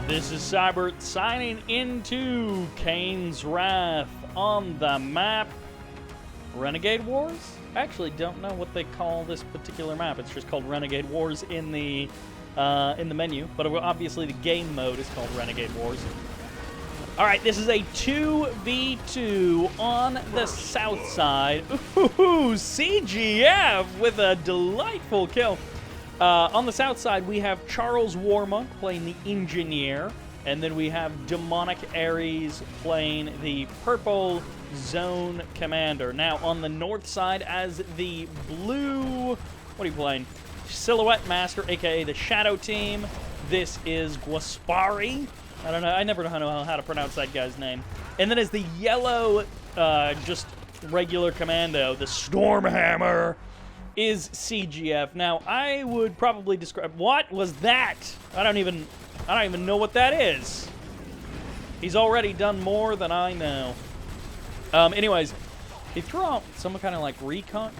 This is Sybert signing into Kane's Wrath on the map Renegade Wars? I actually don't know what they call this particular map. It's just called Renegade Wars in the menu, but obviously the game mode is called Renegade Wars. Alright, this is a 2v2 on the south side. Ooh, CGF with a delightful kill. On the south side, we have Charleswarmonk playing the Engineer, and then we have DemonicAries playing the Purple Zone Commander. Now, on the north side, as the blue... What are you playing? Silhouette Master, a.k.a. the Shadow Team. This is GwaspaRi. I don't know. I never know how to pronounce that guy's name. And then as the yellow, just regular commando, the Stormhammer, is CGF. Now, I would probably describe... What was that? I don't even know what that is. He's already done more than I know. Anyways, he threw out some kind of like recon...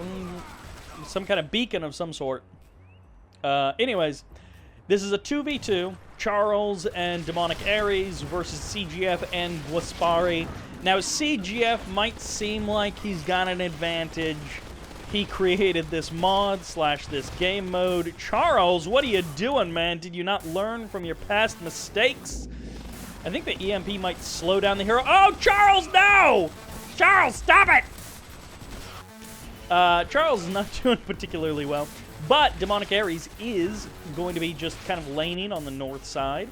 some kind of beacon of some sort. Anyways, this is a 2v2. Charles and DemonicAries versus CGF and GwaspaRi. Now, CGF might seem like he's got an advantage. He created this mod / this game mode. Charles, what are you doing, man? Did you not learn from your past mistakes? I think the EMP might slow down the hero. Oh, Charles, no! Charles, stop it! Charles is not doing particularly well. But DemonicAries is going to be just kind of laning on the north side.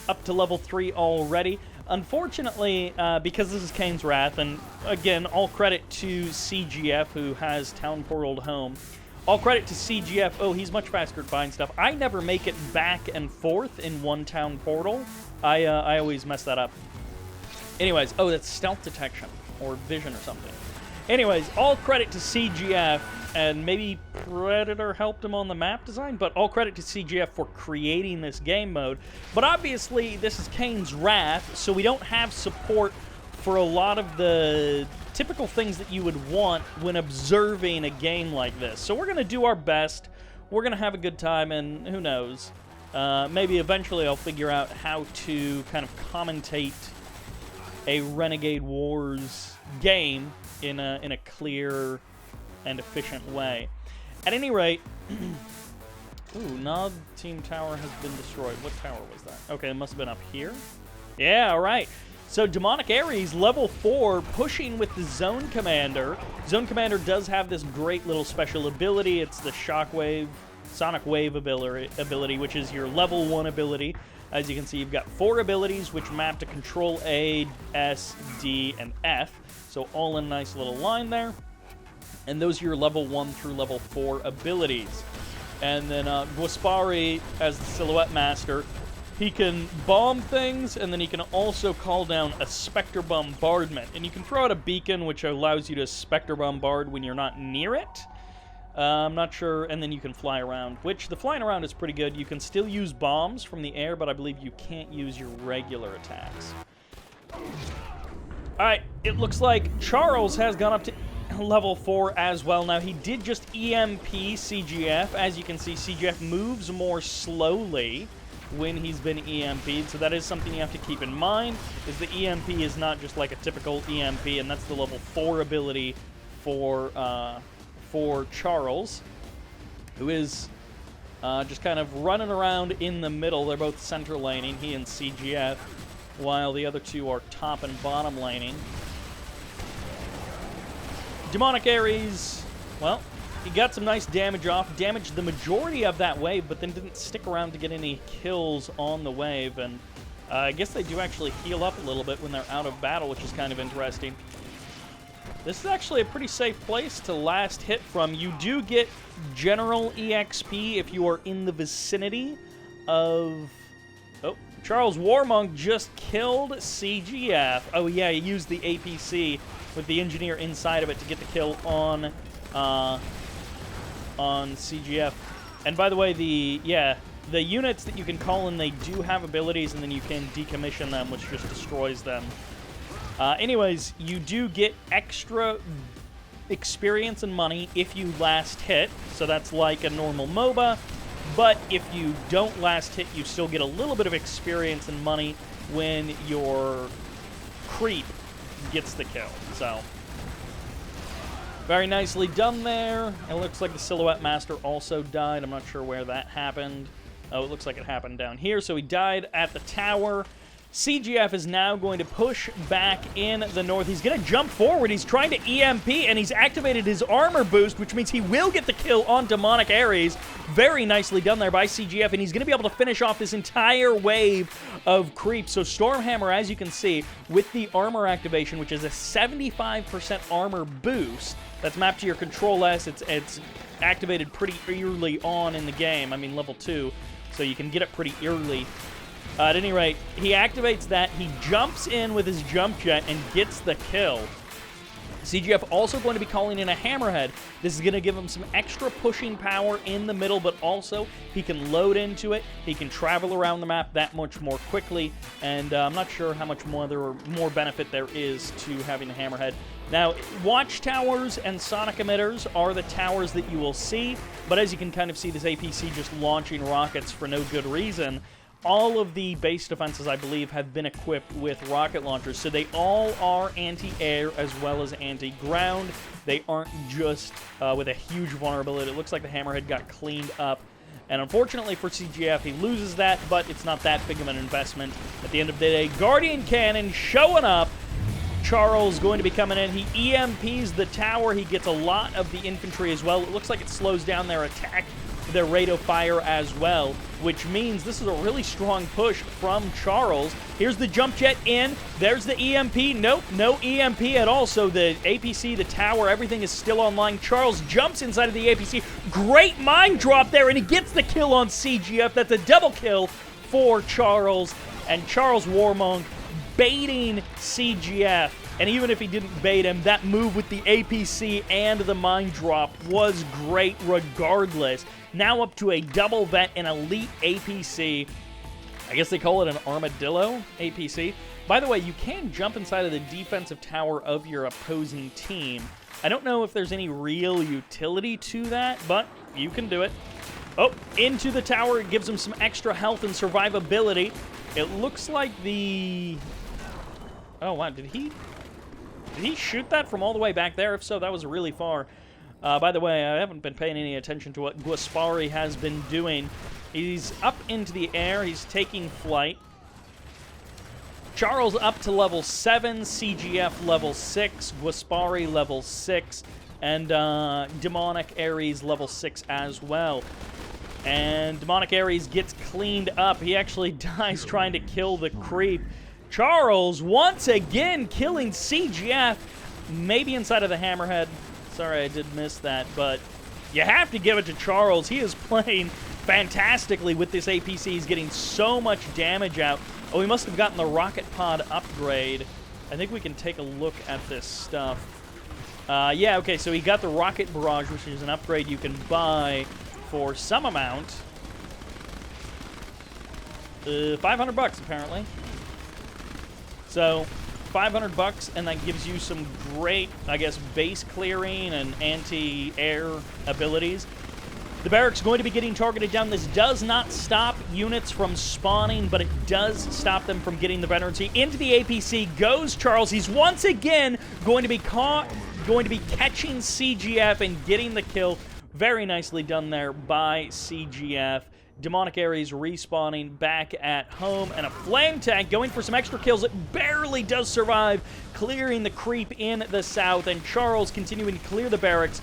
Up to level 3 already. Unfortunately, because this is Kane's Wrath, and again, all credit to CGF, who has Town Portaled home. All credit to CGF. Oh, he's much faster at buying stuff. I never make it back and forth in one Town Portal. I always mess that up. Anyways, oh, that's stealth detection, or vision or something. Anyways, all credit to CGF, and maybe Predator helped him on the map design, but all credit to CGF for creating this game mode. But obviously, this is Kane's Wrath, so we don't have support for a lot of the typical things that you would want when observing a game like this. So we're going to do our best, we're going to have a good time, and who knows, maybe eventually I'll figure out how to kind of commentate a Renegade Wars game in a clear and efficient way. At any rate, ooh, Nod Team Tower has been destroyed. What tower was that? Okay, it must have been up here. Yeah, all right. So DemonicAries, level 4, pushing with the Zone Commander. Zone Commander does have this great little special ability. It's the Sonic Wave ability, which is your level 1 ability. As you can see, you've got 4 abilities, which map to Control A, S, D, and F. So all in a nice little line there. And those are your level 1 through level 4 abilities. And then GwaspaRi, as the Silhouette Master, he can bomb things, and then he can also call down a Spectre Bombardment. And you can throw out a beacon, which allows you to Spectre Bombard when you're not near it. I'm not sure, and then you can fly around, which the flying around is pretty good. You can still use bombs from the air, but I believe you can't use your regular attacks. Alright, it looks like Charles has gone up to level 4 as well. Now, he did just EMP CGF. As you can see, CGF moves more slowly when he's been EMP'd, so that is something you have to keep in mind, is the EMP is not just like a typical EMP, and that's the level 4 ability for Charles, who is just kind of running around in the middle. They're both center laning, he and CGF, while the other two are top and bottom laning. DemonicAries, well, he got some nice damage off, damaged the majority of that wave, but then didn't stick around to get any kills on the wave, and I guess they do actually heal up a little bit when they're out of battle, which is kind of interesting. This is actually a pretty safe place to last hit from. You do get general EXP if you are in the vicinity of... Oh, Charleswarmonk just killed CGF. Oh yeah, he used the APC with the Engineer inside of it to get the kill on CGF. And by the way, the units that you can call in, they do have abilities, and then you can decommission them, which just destroys them. Anyways, you do get extra experience and money if you last hit, so that's like a normal MOBA. but if you don't last hit, you still get a little bit of experience and money when your creep gets the kill. So, very nicely done there. It looks like the Silhouette Master also died. I'm not sure where that happened. Oh, it looks like it happened down here. So he died at the tower. CGF is now going to push back in the north. He's going to jump forward. He's trying to EMP, and he's activated his armor boost, which means he will get the kill on DemonicAries. Very nicely done there by CGF, and he's going to be able to finish off this entire wave of creeps. So Stormhammer, as you can see, with the armor activation, which is a 75% armor boost, that's mapped to your Control S. It's activated pretty early on in the game. I mean, level 2, so you can get it pretty early. At any rate, he activates that. He jumps in with his jump jet and gets the kill. CGF also going to be calling in a Hammerhead. This is going to give him some extra pushing power in the middle, but also he can load into it. He can travel around the map that much more quickly, and I'm not sure how much more benefit there is to having the Hammerhead. Now, watchtowers and sonic emitters are the towers that you will see, but as you can kind of see, this APC just launching rockets for no good reason. All of the base defenses, I believe, have been equipped with rocket launchers, so they all are anti-air as well as anti-ground. They aren't just with a huge vulnerability. It looks like the Hammerhead got cleaned up, and unfortunately for CGF, he loses that, but it's not that big of an investment. At the end of the day, Guardian Cannon showing up. Charles going to be coming in. He EMPs the tower. He gets a lot of the infantry as well. It looks like it slows down their attack, their rate of fire as well, which means this is a really strong push from Charles. Here's the jump jet in. There's the EMP. Nope, no EMP at all. So the APC, the tower, everything is still online. Charles jumps inside of the APC. Great mine drop there, and he gets the kill on CGF. That's a double kill for Charles. And Charleswarmonk baiting CGF. And even if he didn't bait him, that move with the APC and the mine drop was great regardless. Now up to a double vet and elite APC. I guess they call it an armadillo APC. By the way, you can jump inside of the defensive tower of your opposing team. I don't know if there's any real utility to that, but you can do it. Oh, into the tower. It gives him some extra health and survivability. It looks like the... Oh, wow. Did he shoot that from all the way back there? If so, that was really far. By the way, I haven't been paying any attention to what GwaspaRi has been doing. He's up into the air. He's taking flight. Charles up to level 7, CGF level 6, GwaspaRi level 6, and DemonicAries level 6 as well. And DemonicAries gets cleaned up. He actually dies trying to kill the creep. Charles, once again, killing CGF, maybe inside of the Hammerhead. Sorry, I did miss that, but you have to give it to Charles. He is playing fantastically with this APC. He's getting so much damage out. Oh, he must have gotten the rocket pod upgrade. I think we can take a look at this stuff. Yeah, okay, so he got the rocket barrage, which is an upgrade you can buy for some amount. 500 bucks, apparently. So, 500 bucks, and that gives you some great, I guess, base clearing and anti-air abilities. The barracks going to be getting targeted down. This does not stop units from spawning, but it does stop them from getting the veterancy. Into the APC goes Charles. He's once again going to be catching CGF and getting the kill. Very nicely done there by CGF. DemonicAries respawning back at home, and a flame tank going for some extra kills. It barely does survive, clearing the creep in the south, and Charles continuing to clear the barracks.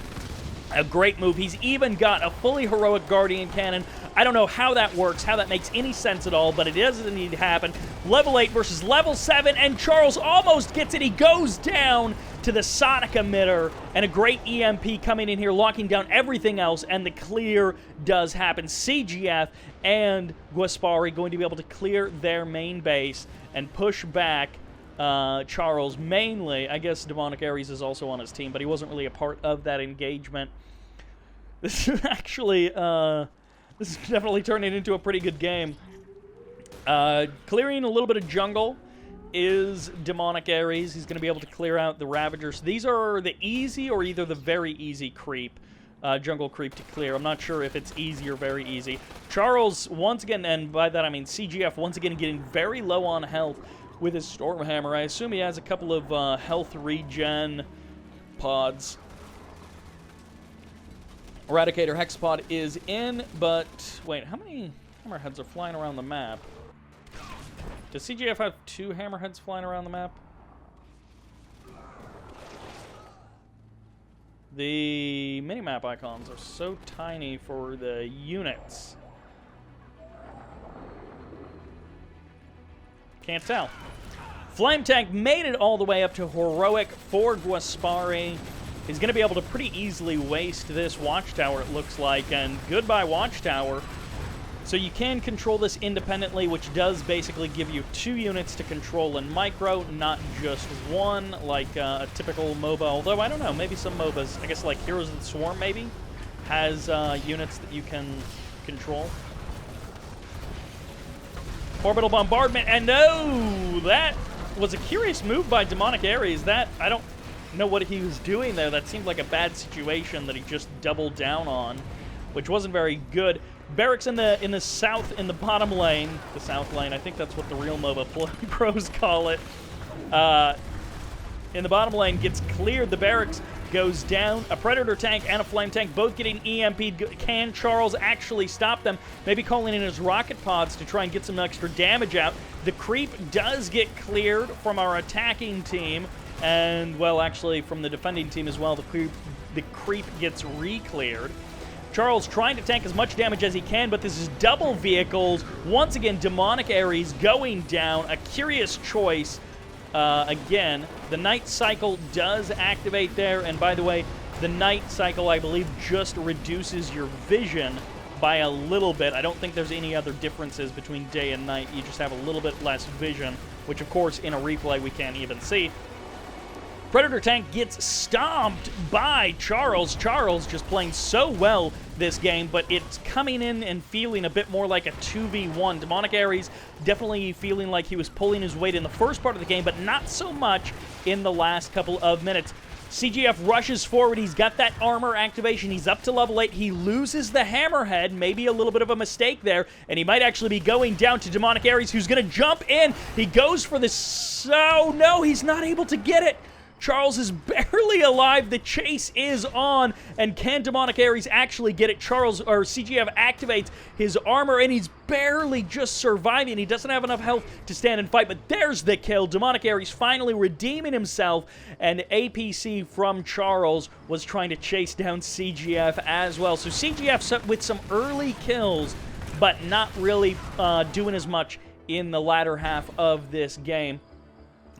A great move. He's even got a fully heroic Guardian Cannon. I don't know how that works, how that makes any sense at all, but it doesn't need to happen. Level 8 versus level 7, and Charles almost gets it. He goes down to the sonic emitter, and a great EMP coming in here, locking down everything else, and the clear does happen. CGF and GwaspaRi going to be able to clear their main base and push back Charles mainly. I guess DemonicAries is also on his team, but he wasn't really a part of that engagement. This is actually, this is definitely turning into a pretty good game. Clearing a little bit of jungle is DemonicAries. He's going to be able to clear out the Ravagers. These are the easy or either the very easy creep. jungle creep to clear. I'm not sure if it's easy or very easy. Charles, once again, and by that I mean CGF, once again getting very low on health with his Stormhammer. I assume he has a couple of health regen pods. Eradicator Hexapod is in, but wait, how many hammerheads are flying around the map? Does CGF have 2 hammerheads flying around the map? The minimap icons are so tiny for the units. Can't tell. Flame Tank made it all the way up to Heroic for GwaspaRi. He's going to be able to pretty easily waste this Watchtower, it looks like, and goodbye Watchtower. So you can control this independently, which does basically give you 2 units to control in micro, not just 1, like a typical MOBA. Although, I don't know, maybe some MOBAs, I guess like Heroes of the Swarm maybe, has units that you can control. Orbital Bombardment, and no! That was a curious move by DemonicAries. That, I don't know what he was doing there. That seemed like a bad situation that he just doubled down on, which wasn't very good. Barracks in the south, in the bottom lane, the south lane, I think that's what the real MOBA pros call it. In the bottom lane, gets cleared, the barracks goes down. A Predator tank and a Flame tank both getting EMP'd. Can Charles actually stop them? Maybe calling in his rocket pods to try and get some extra damage out. The creep does get cleared from our attacking team, and, well, actually from the defending team as well. The creep gets re-cleared. Charles trying to tank as much damage as he can, but this is double vehicles. Once again, DemonicAries going down. A curious choice. Again, the Night Cycle does activate there, and by the way, the Night Cycle, I believe, just reduces your vision by a little bit. I don't think there's any other differences between day and night. You just have a little bit less vision, which, of course, in a replay we can't even see. Predator tank gets stomped by Charles. Charles just playing so well this game, but it's coming in and feeling a bit more like a 2v1. DemonicAries definitely feeling like he was pulling his weight in the first part of the game, but not so much in the last couple of minutes. CGF rushes forward. He's got that armor activation. He's up to level 8. He loses the Hammerhead. Maybe a little bit of a mistake there, and he might actually be going down to DemonicAries, who's going to jump in. He goes for this. Oh, no, he's not able to get it. Charles is barely alive. The chase is on, and can DemonicAries actually get it? Charles, or CGF, activates his armor, and he's barely just surviving. He doesn't have enough health to stand and fight, but there's the kill. DemonicAries finally redeeming himself, and APC from Charles was trying to chase down CGF as well. So CGF with some early kills, but not really doing as much in the latter half of this game.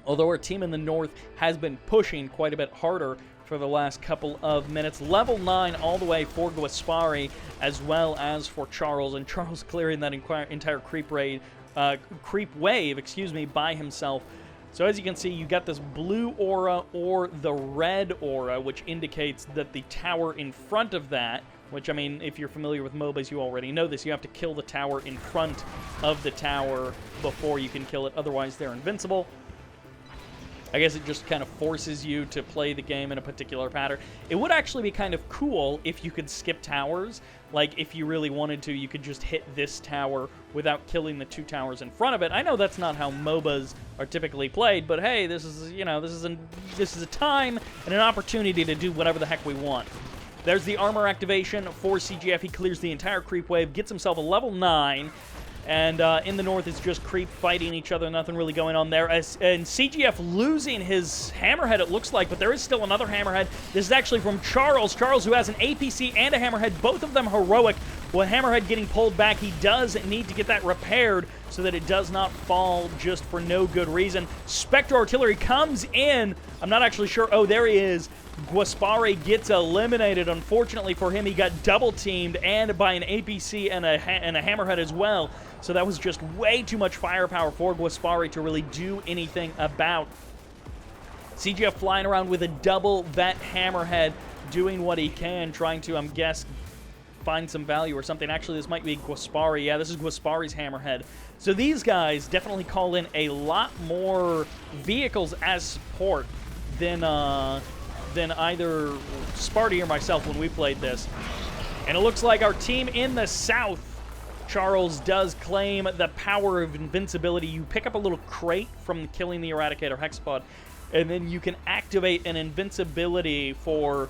Although our team in the north has been pushing quite a bit harder for the last couple of minutes. Level 9 all the way for GwaspaRi as well as for Charles. And Charles clearing that entire creep wave by himself. So as you can see, you got this blue aura or the red aura, which indicates that the tower in front of that, which, I mean, if you're familiar with MOBAs, you already know this. You have to kill the tower in front of the tower before you can kill it. Otherwise, they're invincible. I guess it just kind of forces you to play the game in a particular pattern. It would actually be kind of cool if you could skip towers. Like, if you really wanted to, you could just hit this tower without killing the 2 towers in front of it. I know that's not how MOBAs are typically played, but hey, this is, you know, this is a time and an opportunity to do whatever the heck we want. There's the armor activation for CGF. He clears the entire creep wave, gets himself a level 9. And in the north, it's just creep fighting each other. Nothing really going on there. And CGF losing his Hammerhead, it looks like, but there is still another Hammerhead. This is actually from Charles. Charles, who has an APC and a Hammerhead, both of them heroic. With Hammerhead getting pulled back, he does need to get that repaired so that it does not fall just for no good reason. Spectre Artillery comes in. I'm not actually sure. Oh, there he is. GwaspaRi gets eliminated. Unfortunately for him, he got double-teamed and by an APC and a Hammerhead as well. So that was just way too much firepower for GwaspaRi to really do anything about. CGF flying around with a double vet Hammerhead, doing what he can, trying to, I'm guessing, find some value or something. Actually, this might be GwaspaRi. Yeah, this is GwaspaRi's Hammerhead. So these guys definitely call in a lot more vehicles as support than than either Sparty or myself when we played this. And it looks like our team in the south, Charles, does claim the power of invincibility. You pick up a little crate from killing the Eradicator Hexapod, and then you can activate an invincibility for,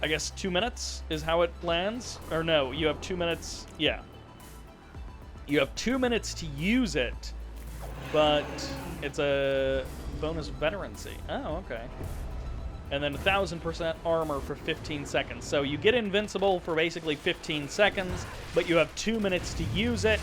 I guess, 2 minutes is how it lands. Or no, you have 2 minutes. Yeah. You have 2 minutes to use it, but it's a bonus veterancy. Oh, okay. And then 1,000% armor for 15 seconds. So you get invincible for basically 15 seconds, but you have 2 minutes to use it.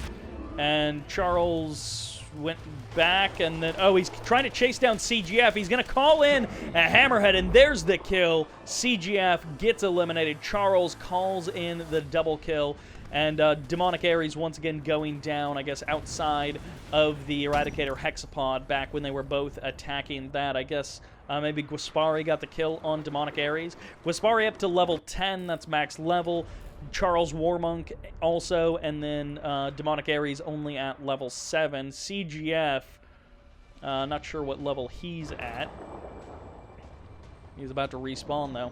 And Charles went back, and then, oh, he's trying to chase down CGF. He's going to call in a Hammerhead, and there's the kill. CGF gets eliminated. Charles calls in the double kill. And DemonicAries once again going down, I guess, outside of the Eradicator Hexapod back when they were both attacking that. I guess maybe GwaspaRi got the kill on DemonicAries. GwaspaRi up to level 10, that's max level. Charleswarmonk also, and then DemonicAries only at level 7. CGF, not sure what level he's at. He's about to respawn, though.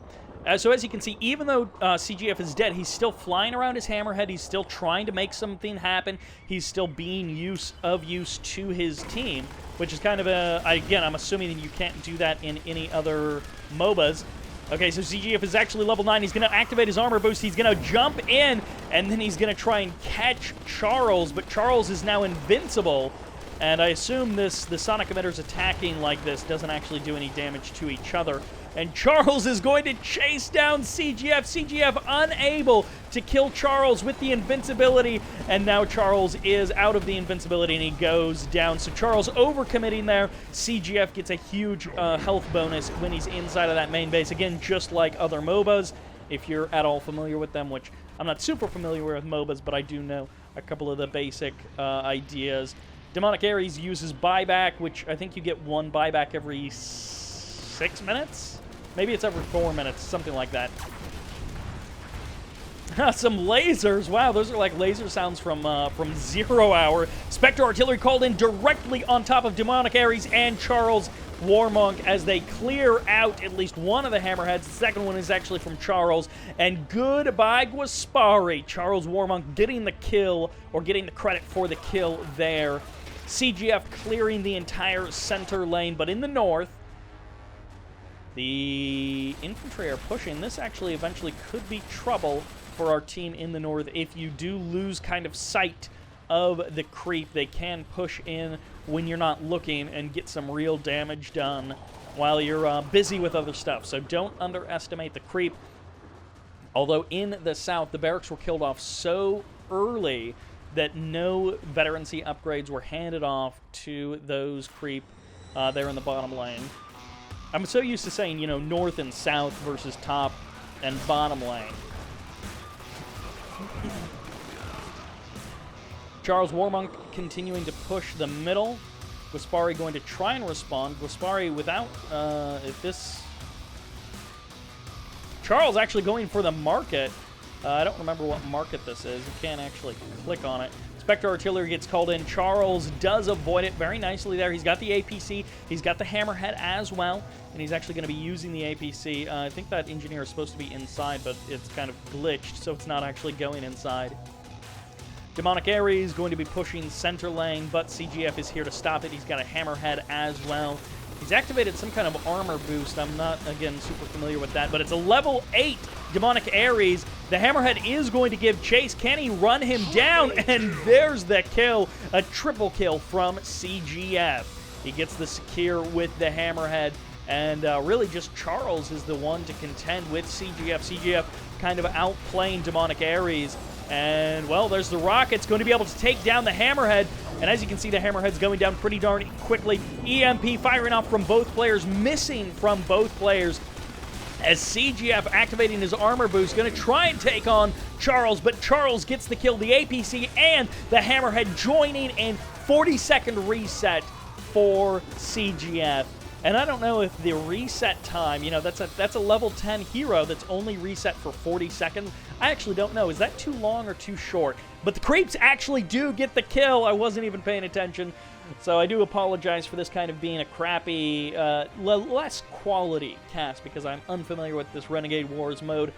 So as you can see, even though CGF is dead, he's still flying around his Hammerhead. He's still trying to make something happen. He's still being of use to his team, which is kind of a... Again, I'm assuming that you can't do that in any other MOBAs. Okay, so CGF is actually level 9. He's going to activate his armor boost. He's going to jump in, and then he's going to try and catch Charles, but Charles is now invincible. And I assume the sonic emitters attacking like this doesn't actually do any damage to each other. And Charles is going to chase down CGF. CGF unable to kill Charles with the invincibility. And now Charles is out of the invincibility and he goes down. So Charles overcommitting there. CGF gets a huge health bonus when he's inside of that main base. Again, just like other MOBAs, if you're at all familiar with them, which I'm not super familiar with MOBAs, but I do know a couple of the basic ideas. DemonicAries uses buyback, which I think you get 1 buyback every 6 minutes? Maybe it's every 4 minutes, something like that. Some lasers. Wow, those are like laser sounds from 0 Hour. Spectre Artillery called in directly on top of DemonicAries and Charleswarmonk as they clear out at least one of the Hammerheads. The second one is actually from Charles. And goodbye, GwaspaRi. Charleswarmonk getting the kill, or getting the credit for the kill there. CGF clearing the entire center lane, but in the north, the infantry are pushing. This actually eventually could be trouble for our team in the north. If you do lose kind of sight of the creep, they can push in when you're not looking and get some real damage done while you're busy with other stuff. So don't underestimate the creep. Although in the south, the barracks were killed off so early that no veterancy upgrades were handed off to those creep there in the bottom lane. I'm so used to saying, you know, north and south versus top and bottom lane. Charleswarmonk continuing to push the middle. GwaspaRi going to try and respond. GwaspaRi without, if this... Charles actually going for the market. I don't remember what market this is. You can't actually click on it. Spectre Artillery gets called in. Charles does avoid it very nicely there. He's got the APC. He's got the Hammerhead as well. And he's actually going to be using the APC. I think that engineer is supposed to be inside, but it's kind of glitched, so it's not actually going inside. DemonicAries is going to be pushing center lane, but CGF is here to stop it. He's got a Hammerhead as well. He's activated some kind of armor boost. I'm not, again, super familiar with that, but it's a level 8 DemonicAries. The Hammerhead is going to give chase. Can he run him down? And there's the kill. A triple kill from CGF. He gets the secure with the Hammerhead. And really just Charles is the one to contend with CGF. CGF kind of outplaying DemonicAries. And, well, there's the rockets going to be able to take down the Hammerhead. And as you can see, the Hammerhead's going down pretty darn quickly. EMP firing off from both players, missing from both players. As CGF activating his armor boost, going to try and take on Charles, but Charles gets the kill. The APC and the Hammerhead joining in. 40-second reset for CGF. And I don't know if the reset time, you know, that's a level 10 hero that's only reset for 40 seconds. I actually don't know. Is that too long or too short? But the creeps actually do get the kill. I wasn't even paying attention. So I do apologize for this kind of being a crappy, less quality cast because I'm unfamiliar with this Renegade Wars mode.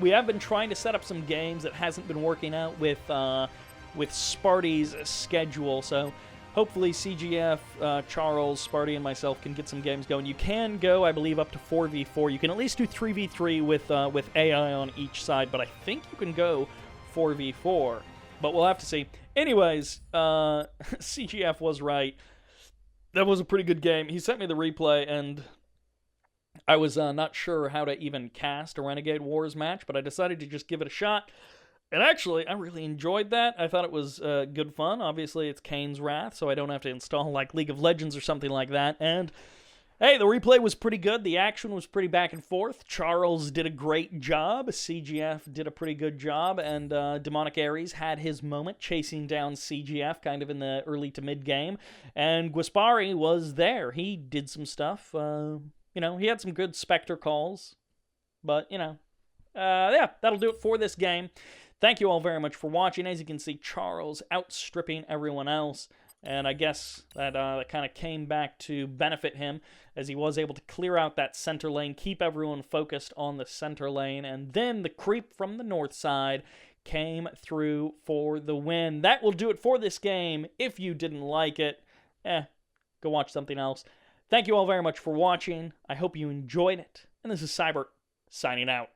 We have been trying to set up some games that hasn't been working out with Sparty's schedule, so hopefully CGF, Charles, Sparty, and myself can get some games going. You can go, I believe, up to 4v4. You can at least do 3v3 with AI on each side, but I think you can go 4v4. But we'll have to see. Anyways, CGF was right. That was a pretty good game. He sent me the replay, and I was not sure how to even cast a Renegade Wars match, but I decided to just give it a shot. And actually, I really enjoyed that. I thought it was good fun. Obviously, it's Kane's Wrath, so I don't have to install like League of Legends or something like that. And hey, the replay was pretty good. The action was pretty back and forth. Charles did a great job. CGF did a pretty good job. And DemonicAries had his moment chasing down CGF kind of in the early to mid-game. And GwaspaRi was there. He did some stuff. You know, he had some good Spectre calls. But, you know, yeah, that'll do it for this game. Thank you all very much for watching. As you can see, Charles outstripping everyone else. And I guess that kind of came back to benefit him as he was able to clear out that center lane, keep everyone focused on the center lane, and then the creep from the north side came through for the win. That will do it for this game. If you didn't like it, go watch something else. Thank you all very much for watching. I hope you enjoyed it. And this is Sybert, signing out.